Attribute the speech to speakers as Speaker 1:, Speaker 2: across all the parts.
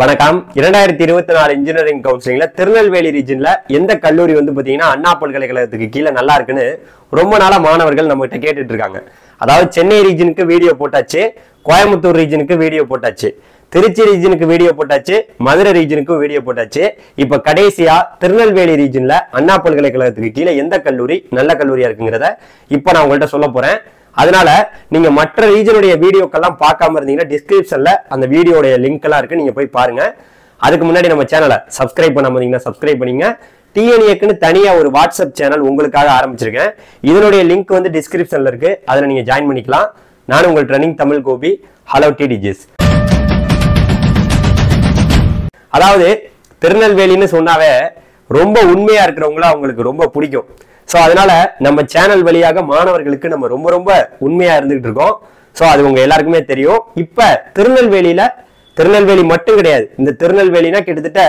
Speaker 1: வணக்கம். 2024 இன்ஜினியரிங் கவுன்சிலிங்ல திருநெல்வேலி ரீஜன்ல எந்த கல்லூரி வந்து பாத்தீங்கன்னா அண்ணா பல்கலைக்கழகத்துக்கு கீழே நல்லா இருக்குன்னு ரொம்ப நாளா மாணவர்கள் நம்ம கிட்ட கேட்டுட்டு இருக்காங்க. அதாவது சென்னை ரீஜனுக்கு வீடியோ போட்டாச்சு, கோயம்புத்தூர் ரீஜனுக்கு வீடியோ போட்டாச்சு, திருச்சி ரீஜனுக்கு வீடியோ போட்டாச்சு, மதுரை ரீஜனுக்கும் வீடியோ போட்டாச்சு. இப்ப கடைசியா திருநெல்வேலி ரீஜன்ல அண்ணா பல்கலைக்கழகத்துக்கு கீழே எந்த கல்லூரி நல்ல கல்லூரியா இருக்குங்கிறத இப்ப நான் உங்கள்கிட்ட சொல்ல போறேன். அதனால நீங்க மற்ற ரீஜனுடைய வீடியோக்கெல்லாம் பார்க்காம இருந்தீங்கன்னா டிஸ்கிரிப்ஷன்ல அந்த வீடியோடைய லிங்க் எல்லாம் இருக்கு, நீங்க போய் பாருங்க. அதுக்கு முன்னாடி நம்ம சேனலை சப்ஸ்கிரைப் பண்ணாம இருந்தீங்கன்னா சப்ஸ்கிரைப் பண்ணீங்க. டிஎன்ஏக்குன்னு தனியா ஒரு வாட்ஸ்அப் சேனல் உங்களுக்காக ஆரம்பிச்சிருக்கேன். இதனுடைய லிங்க் வந்து டிஸ்கிரிப்ஷன்ல இருக்கு, அதுல நீங்க ஜாயின் பண்ணிக்கலாம். நான் உங்கள் ட்ரெனிங் தமிழ் கோபி. ஹலோ டிடிஜிஸ். அதாவது திருநெல்வேலின்னு சொன்னாவே ரொம்ப உண்மையா இருக்கிறவங்கள அவங்களுக்கு ரொம்ப பிடிக்கும். சோ அதனால நம்ம சேனல் வழியாக மாணவர்களுக்கு நம்ம ரொம்ப ரொம்ப உண்மையா இருந்துகிட்டு இருக்கோம். சோ அது உங்க எல்லாருக்குமே தெரியும். இப்ப திருநெல்வேலி மட்டும் கிடையாது, இந்த திருநெல்வேலினா கிட்டத்தட்ட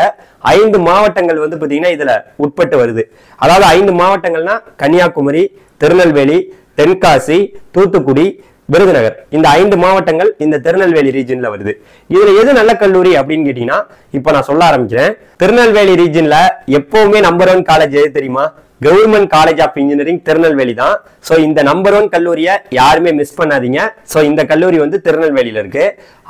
Speaker 1: 5 மாவட்டங்கள் வந்து பாத்தீங்கன்னா இதுல உட்பட்டு வருது. அதாவது 5 மாவட்டங்கள்னா கன்னியாகுமரி, திருநெல்வேலி, தென்காசி, தூத்துக்குடி, விருதுநகர். இந்த 5 மாவட்டங்கள் இந்த திருநெல்வேலி ரீஜன்ல வருது. இதுல எது நல்ல கல்லூரி அப்படின்னு கேட்டீங்கன்னா இப்ப நான் சொல்ல ஆரம்பிக்கிறேன். திருநெல்வேலி ரீஜன்ல எப்பவுமே நம்பர் 1 காலேஜ் எது தெரியுமா? Government college of engineering Tirunelveli தான். சோ இந்த நம்பர் 1 கல்லூரியை யாருமே மிஸ் பண்ணாதீங்க. சோ இந்த கல்லூரி வந்து திருநெல்வேலியில இருக்கு.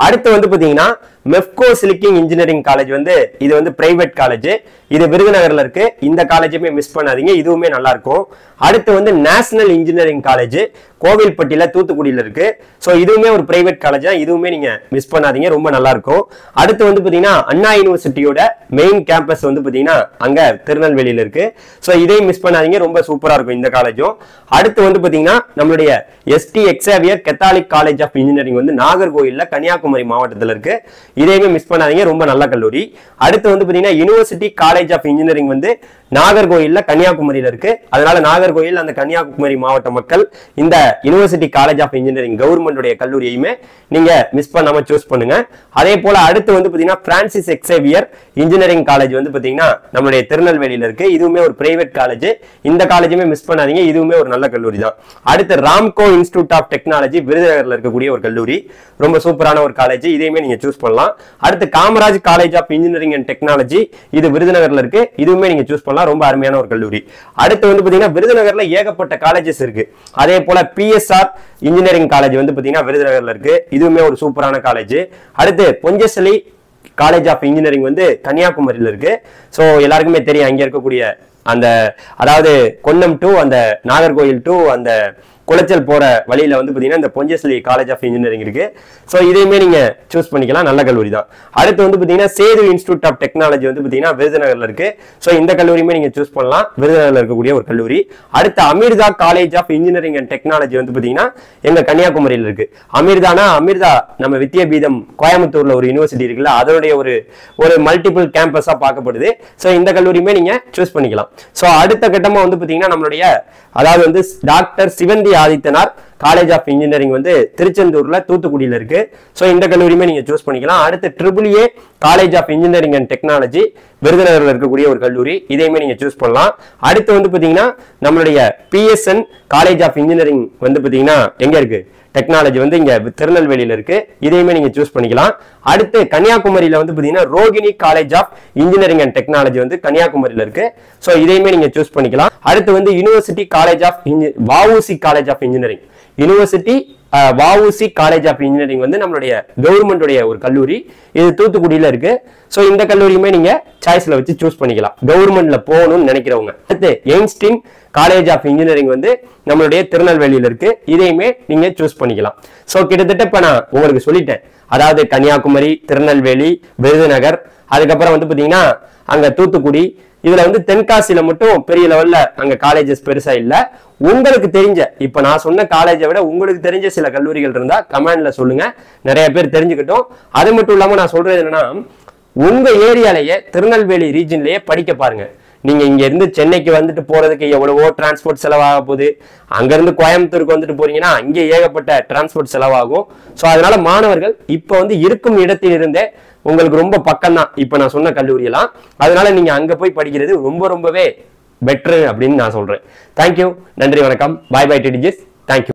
Speaker 1: அடுத்து வந்து பாத்தீங்கன்னா மெஃப்கோ சிலிக்கிங் இன்ஜினியரிங் காலேஜ் வந்து இது வந்து பிரைவேட் காலேஜ், இது விருதுநகர்ல இருக்கு. இந்த காலேஜுமே மிஸ் பண்ணாதீங்க, இதுவுமே நல்லா இருக்கும். அடுத்து வந்து நேஷனல் இன்ஜினியரிங் காலேஜ் கோவில்பட்டியில தூத்துக்குடியில இருக்கு. சோ இதுவுமே ஒரு பிரைவேட் காலேஜ் தான், இதுவுமே நீங்க மிஸ் பண்ணாதீங்க, ரொம்ப நல்லா இருக்கும். அடுத்து வந்து பாத்தீங்கன்னா அண்ணா யூனிவர்சிட்டியோட மெயின் கேம்பஸ் வந்து பாத்தீங்கன்னா அங்க திருநெல்வேலியில இருக்கு. சோ இதையும் மிஸ் பண்ணாதீங்க, ரொம்ப சூப்பரா இருக்கும் இந்த காலேஜும். அடுத்து வந்து பாத்தீங்கன்னா நம்மளுடைய ST எக்ஸாவியர் Catholic college of engineering வந்து நாகர்கோயில்ல கன்னியாகுமரி மாவட்டத்தில் இருக்கு. இதையுமே மிஸ் பண்ணாதீங்க, ரொம்ப நல்ல கல்லூரி. அடுத்து வந்து பாத்தீங்கன்னா யூனிவர்சிட்டி காலேஜ் ஆஃப் இன்ஜினியரிங் வந்து நாகர்கோயில்ல கன்னியாகுமரியில இருக்கு. அதனால நாகர்கோயில் அந்த கன்னியாகுமரி மாவட்ட மக்கள் இந்த யூனிவர்சிட்டி காலேஜ் ஆஃப் இன்ஜினியரிங் கவர்மெண்டுடைய கல்லூரியையுமே நீங்க மிஸ் பண்ணாம சூஸ் பண்ணுங்க. அதே போல அடுத்து வந்து பாத்தீங்கன்னா பிரான்சிஸ் எக்ஸேவியர் இன்ஜினியரிங் காலேஜ் வந்து பாத்தீங்கன்னா நம்மளுடைய திருநெல்வேலியில இருக்கு. இதுவுமே ஒரு பிரைவேட் காலேஜ், இந்த காலேஜுமே மிஸ் பண்ணாதீங்க, இதுவுமே ஒரு நல்ல கல்லூரி தான். அடுத்து ராம்கோ இன்ஸ்டிடியூட் ஆஃப் டெக்னாலஜி விருதுநகர்ல இருக்கக்கூடிய ஒரு கல்லூரி, ரொம்ப சூப்பரான ஒரு காலேஜ், இதையுமே நீங்க சூஸ் பண்ணலாம். அடுத்து Kamaraj college of engineering and technology, இது விருதுநகர்ல இருக்கு, இதுவுமே நீங்க சூஸ் பண்ணலாம், ரொம்ப அருமையான ஒரு கல்லூரி. அடுத்து வந்து பாத்தீங்கன்னா விருதுநகர்ல ஏகப்பட்ட காலேஜஸ் இருக்கு. அதே போல பிஎஸ்ஆர் இன்ஜினியரிங் காலேஜ் வந்து பாத்தீங்கன்னா விருதுநகர்ல இருக்கு, இதுவுமே ஒரு சூப்பரான காலேஜ். அடுத்து பொஞ்சசலி காலேஜ் ஆஃப் இன்ஜினியரிங் வந்து கன்னியாகுமரியில இருக்கு. சோ எல்லாருக்குமே தெரியும் அங்க இருக்கக்கூடிய அந்த அதாவது கொல்லம் டு அந்த நாகர்கோயில் டு அந்த குளச்சல் போற வழியில வந்து பாத்தீங்கன்னா இந்த பொஞ்சசலி காலேஜ் ஆஃப் இன்ஜினியரிங் இருக்கு. சோ இதையுமே நீங்க சூஸ் பண்ணிக்கலாம், நல்ல கல்லூரி தான். அடுத்து வந்து பாத்தீங்கன்னா சேது இன்ஸ்டிடியூட் ஆஃப் டெக்னாலஜி வந்து பாத்தீங்கன்னா விருதுநகர்ல இருக்கு. சோ இந்த கல்லூரியுமே நீங்க சூஸ் பண்ணலாம், விருதுநகர்ல இருக்கக்கூடிய ஒரு கல்லூரி. அடுத்து Amrita college of engineering and technology வந்து பாத்தீங்கன்னா எங்க கன்னியாகுமரியில இருக்கு. அமிர்தா நம்ம வித்யாபீடம் கோயம்புத்தூர்ல ஒரு யூனிவர்சிட்டி இருக்குல்ல, அதனுடைய ஒரு மல்டிபிள் கேம்பஸா பார்க்கப்படுது. சோ இந்த கல்லூரியுமே நீங்க சூஸ் பண்ணிக்கலாம். சோ அடுத்த கட்டமா வந்து பாத்தீங்கன்னா நம்மளுடைய அதாவது வந்து doctor Sivanthi Adithanar college of engineering வந்து திருச்செந்தூர்ல தூத்துக்குடியில இருக்கு. சோ இந்த கல்லூரியுமே நீங்க சூஸ் பண்ணிக்கலாம். அடுத்து AAA college of engineering and technology விருதுநகர்ல இருக்கக்கூடிய ஒரு கல்லூரி, இதையுமே நீங்க சூஸ் பண்ணலாம். அடுத்து வந்து பாத்தீங்கன்னா நம்மளுடைய PSN காலேஜ் ஆஃப் இன்ஜினியரிங் வந்து பாத்தீங்கன்னா எங்க இருக்கு? டெக்னாலஜி வந்து இங்க திருநெல்வேலியில இருக்கு, இதையுமே நீங்க சூஸ் பண்ணிக்கலாம். அடுத்து கன்னியாகுமரியில வந்து பாத்தீங்கன்னா Rohini college of engineering and technology வந்து கன்னியாகுமரியில இருக்கு. சோ இதையுமே நீங்க சூஸ் பண்ணிக்கலாம். அடுத்து வந்து university college of VOC college of engineering, university VOC college of engineering வந்து நம்மளுடைய கவர்மெண்டுடைய ஒரு கல்லூரி, இது தூத்துக்குடியில இருக்கு. சோ இந்த கல்லூரியுமே நீங்க சாய்ஸ்ல வச்சு சூஸ் பண்ணிக்கலாம், கவர்மெண்ட்ல போகணும்னு நினைக்கிறவங்க. அடுத்து எய்ன்ஸ்டீன் காலேஜ் ஆஃப் இன்ஜினியரிங் வந்து நம்மளுடைய திருநெல்வேலியில இருக்கு, இதையுமே நீங்க சூஸ் பண்ணிக்கலாம். சோ கிட்டத்தட்ட இப்ப நான் உங்களுக்கு சொல்லிட்டேன். அதாவது கன்னியாகுமரி, திருநெல்வேலி, விருதுநகர், அதுக்கப்புறம் வந்து பாத்தீங்கன்னா அங்க தூத்துக்குடி, இதுல வந்து தென்காசியில மட்டும் பெரிய லெவல்ல அங்க காலேஜஸ் பெருசா இல்ல. உங்களுக்கு தெரிஞ்ச இப்ப நான் சொன்ன காலேஜை விட உங்களுக்கு தெரிஞ்ச சில கல்லூரிகள் இருந்தா கமெண்ட்ல சொல்லுங்க, நிறைய பேர் தெரிஞ்சுக்கிட்டோம். அது மட்டும் இல்லாம நான் சொல்றது என்னன்னா, உங்க ஏரியாலேயே திருநெல்வேலி ரீஜன்லயே படிக்க பாருங்க. நீங்க இங்க இருந்து சென்னைக்கு வந்துட்டு போறதுக்கு எவ்வளவோ டிரான்ஸ்போர்ட் செலவாக போகுது. அங்க இருந்து கோயம்புத்தூருக்கு வந்துட்டு போறீங்கன்னா இங்க ஏகப்பட்ட டிரான்ஸ்போர்ட் செலவாகும். சோ அதனால மாணவர்கள் இப்ப வந்து இருக்கும் இடத்தில் இருந்தே உங்களுக்கு ரொம்ப பக்கம் தான் இப்ப நான் சொன்ன கல்லூரி எல்லாம். அதனால நீங்க அங்க போய் படிக்கிறது ரொம்பவே பெட்டர் அப்படின்னு நான் சொல்றேன். தேங்க்யூ, நன்றி, வணக்கம், பாய் பாய் டிடிஜிஸ், தேங்க்யூ.